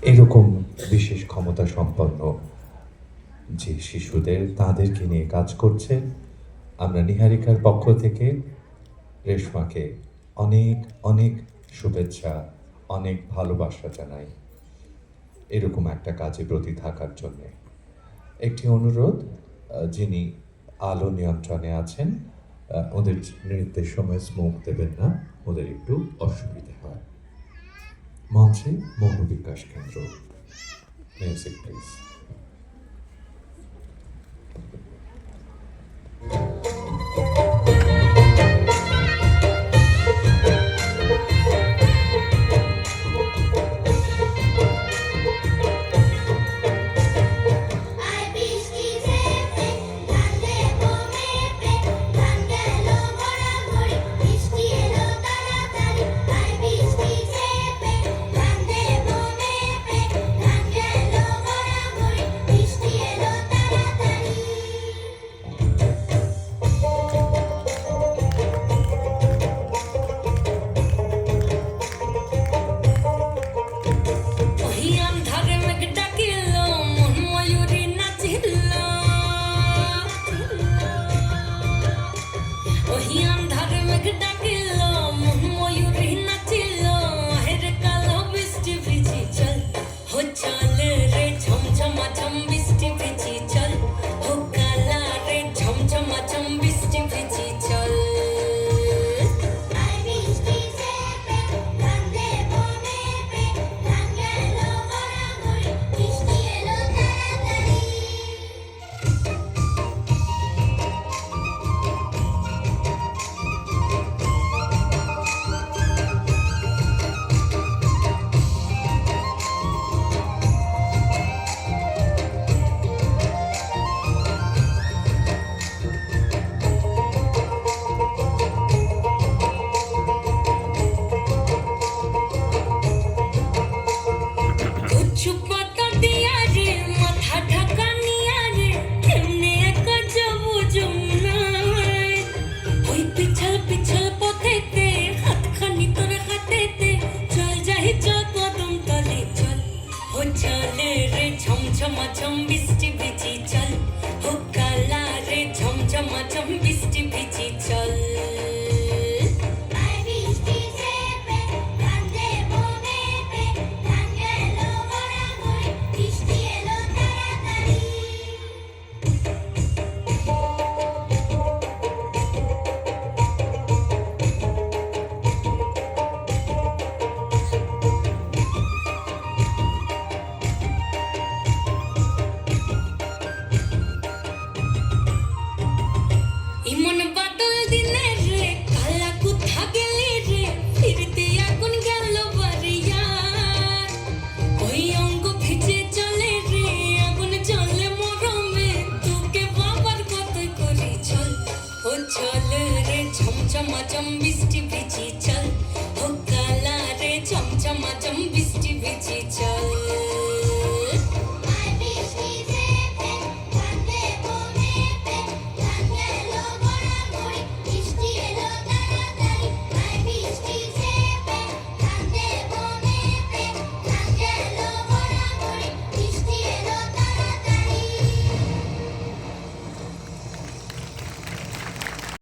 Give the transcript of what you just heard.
এরকম বিশেষ ক্ষমতা সম্পন্ন যে শিশুদের তাদেরকে নিয়ে কাজ করছে, আমরা নিহারিকার পক্ষ থেকে রেশমাকে অনেক অনেক শুভেচ্ছা, অনেক ভালোবাসা জানাই এরকম একটা কাজে ব্রতী থাকার জন্যে। একটি অনুরোধ, যিনি আলো নিয়ন্ত্রণে আছেন, ওদের নৃত্যের সময় স্মোক দেবেন না, ওদের একটু অসুবিধে হয়। মঞ্চে মনোবিকাশ কেন্দ্র, মিউজিক প্লিজ। চলে রে ঝমঝমাঝম